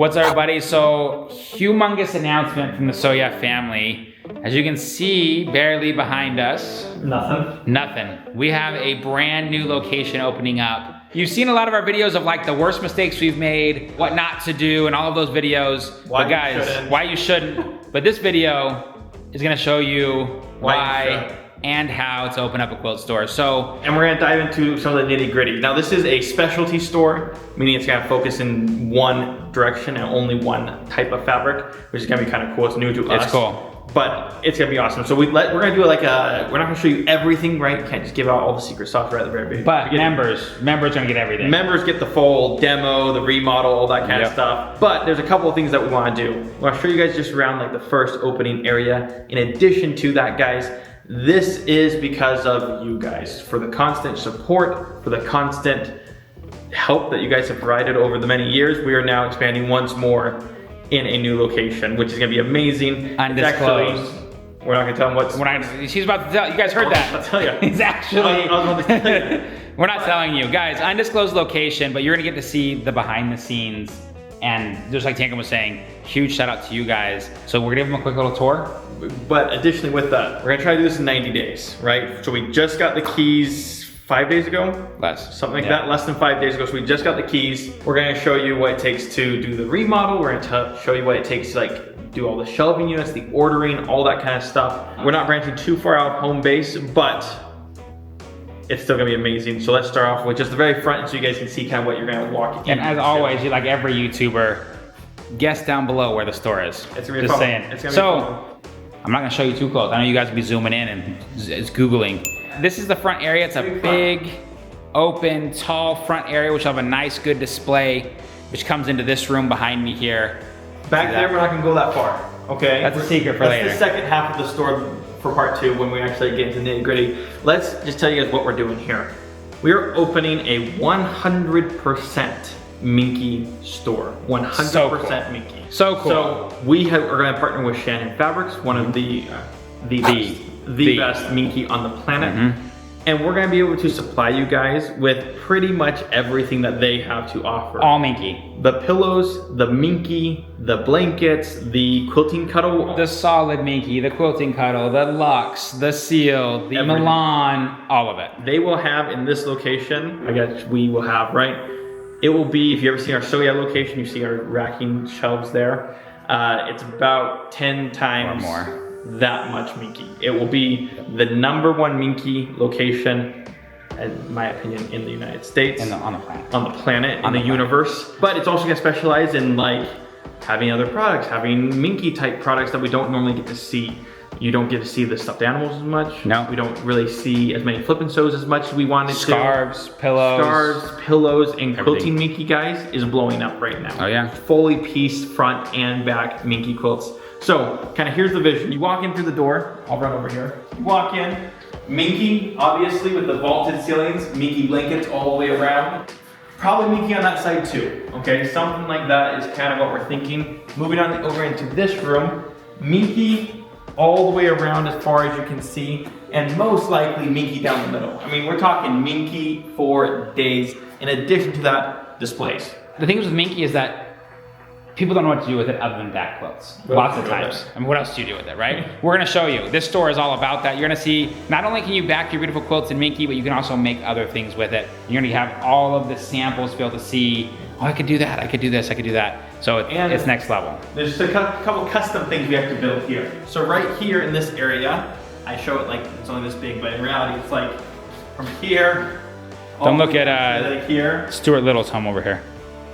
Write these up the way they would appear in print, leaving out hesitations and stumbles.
What's up, everybody? So, humongous announcement from the Soya family. As you can see, barely behind us. Nothing. We have a brand new location opening up. You've seen a lot of our videos of like the worst mistakes we've made, what not to do, and all of those videos. But guys, why you shouldn't. But this video is gonna show you why and how to open up a quilt store. And we're gonna dive into some of the nitty gritty. Now this is a specialty store, meaning it's gonna focus in one direction and only one type of fabric, which is gonna be kind of cool. It's new to us. It's cool. But it's gonna be awesome. So we're gonna do it like we're not gonna show you everything, right? Can't just give out all the secret sauce right at the very beginning. But members gonna get everything. Members get the full demo, the remodel, all that kind of stuff. But there's a couple of things that we wanna do. I'll show you guys just around like the first opening area. In addition to that, guys, this is because of you guys, for the constant support, for the constant help that you guys have provided over the many years. We are now expanding once more in a new location, which is gonna be amazing. Undisclosed. Actually, we're not gonna tell them what's... She's about to tell, you guys heard that. I'll tell you. It's actually... I was about to tell you. We're not telling you. Guys, undisclosed location, but you're gonna get to see the behind the scenes. And just like Tanka was saying, huge shout out to you guys. So we're gonna give them a quick little tour. But additionally with that, we're gonna try to do this in 90 days, right? So we just got the keys 5 days ago? Less. Something like that, less than 5 days ago. So we just got the keys. We're gonna show you what it takes to do the remodel. We're gonna show you what it takes to like do all the shelving units, the ordering, all that kind of stuff. We're not branching too far out of home base, but it's still gonna be amazing. So let's start off with just the very front so you guys can see kind of what you're gonna walk in. And as always, like every YouTuber, guess down below where the store is. It's gonna be just fun. saying. It's gonna be so, fun. I'm not gonna show you too close. I know you guys will be zooming in and it's Googling. This is the front area. It's a big, open, tall front area, which will have a nice, good display, which comes into this room behind me here. Back there, we're not gonna go that far, okay? That's a secret for later. That's the second half of the store for part 2 when we actually get into nitty gritty. Let's just tell you guys what we're doing here. We are opening a 100% MINKY store. 100% MINKY. So cool. So we are gonna partner with Shannon Fabrics, one of the best MINKY on the planet. And we're gonna be able to supply you guys with pretty much everything that they have to offer. All MINKY. The pillows, the MINKY, the blankets, the quilting cuddle. The solid MINKY, the quilting cuddle, the Luxe, the Seal, the Milan, all of it. They will have in this location, I guess we will have, right? It will be, if you ever seen our Soya location, you see our racking shelves there. It's about 10 times or more. That much MINKY. It will be the #1 MINKY location, in my opinion, in the United States. On the planet. On the planet, in the universe. But it's also gonna specialize in like having other products, having MINKY type products that we don't normally get to see. You don't get to see the stuffed animals as much. No. We don't really see as many flip and sews as much as we wanted to. Scarves, pillows, and quilting MINKY, guys, is blowing up right now. Oh yeah. Fully pieced front and back MINKY quilts. So, kind of here's the vision. You walk in through the door. I'll run over here. You walk in, MINKY, obviously with the vaulted ceilings, MINKY blankets all the way around. Probably MINKY on that side too, okay? Something like that is kind of what we're thinking. Moving on over into this room, MINKY all the way around as far as you can see, and most likely MINKY down the middle. I mean, we're talking MINKY for days. In addition to that, displays. The thing with MINKY is that people don't know what to do with it other than back quilts. Lots of times. I mean, what else do you do with it, right? We're gonna show you. This store is all about that. You're gonna see, not only can you back your beautiful quilts in MINKY, but you can also make other things with it. You're gonna have all of the samples to be able to see, oh, I could do that, I could do this, I could do that. So it's next level. There's just a couple custom things we have to build here. So right here in this area, I show it like it's only this big, but in reality it's like from here. Don't look at like here. Stuart Little's home over here.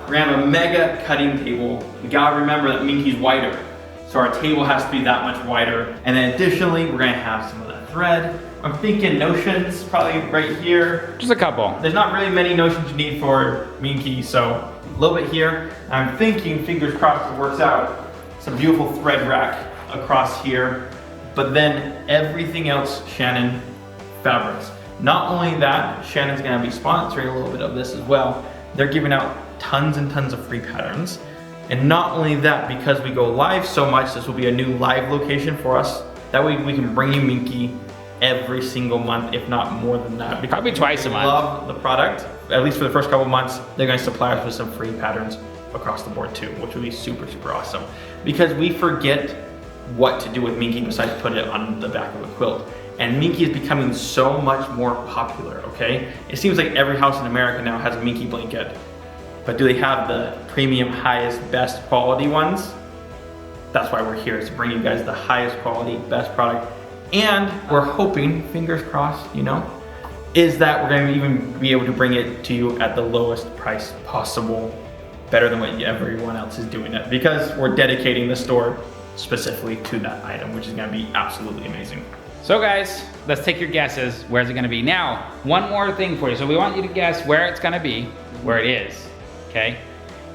We're gonna have a mega cutting table. We gotta remember that MINKY's wider. So our table has to be that much wider. And then additionally, we're gonna have some of that thread. I'm thinking notions probably right here. Just a couple. There's not really many notions you need for MINKY, so a little bit here. I'm thinking, fingers crossed it works out, some beautiful thread rack across here. But then everything else, Shannon Fabrics. Not only that, Shannon's gonna be sponsoring a little bit of this as well. They're giving out tons and tons of free patterns. And not only that, because we go live so much, this will be a new live location for us. That way we can bring you MINKY every single month, if not more than that. Probably twice a month. Love the product. At least for the first couple months, they're gonna supply us with some free patterns across the board too, which would be super, super awesome. Because we forget what to do with Minky besides put it on the back of a quilt. And Minky is becoming so much more popular, okay? It seems like every house in America now has a Minky blanket. But do they have the premium, highest, best quality ones? That's why we're here, is to bring you guys the highest quality, best product. And we're hoping, fingers crossed, you know, is that we're gonna even be able to bring it to you at the lowest price possible, better than what everyone else is doing it, because we're dedicating the store specifically to that item, which is gonna be absolutely amazing. So guys, let's take your guesses. Where's it gonna be? Now, one more thing for you. So we want you to guess where it's gonna be, where it is, okay?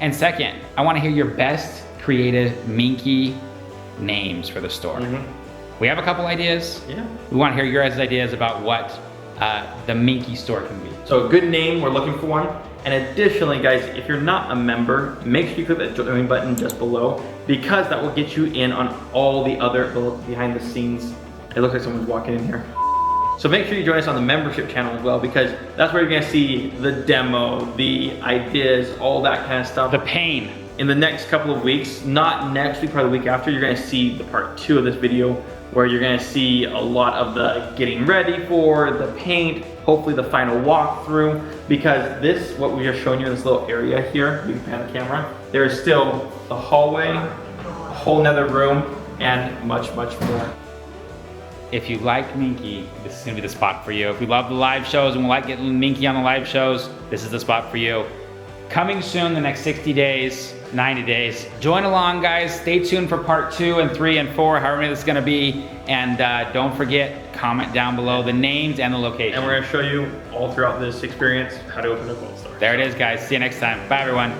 And second, I wanna hear your best creative Minky names for the store. We have a couple ideas. Yeah. We wanna hear your guys' ideas about what the Minky store can be. So a good name, we're looking for one. And additionally, guys, if you're not a member, make sure you click that join button just below, because that will get you in on all the other behind the scenes. It looks like someone's walking in here. So make sure you join us on the membership channel as well, because that's where you're gonna see the demo, the ideas, all that kind of stuff. The pain. In the next couple of weeks, not next week, probably the week after, you're gonna see the part 2 of this video, where you're gonna see a lot of the getting ready for, the paint, hopefully the final walkthrough, because this, what we just shown you in this little area here, you can pan the camera, there is still a hallway, a whole nother room, and much, much more. If you like Minky, this is gonna be the spot for you. If you love the live shows and like getting Minky on the live shows, this is the spot for you. Coming soon, the next 60 days, 90 days. Join along, guys. Stay tuned for part 2 and 3 and 4, however many this is gonna be. And don't forget, comment down below the names and the location. And we're gonna show you all throughout this experience how to open a quilt store. There it is, guys. See you next time. Bye, everyone.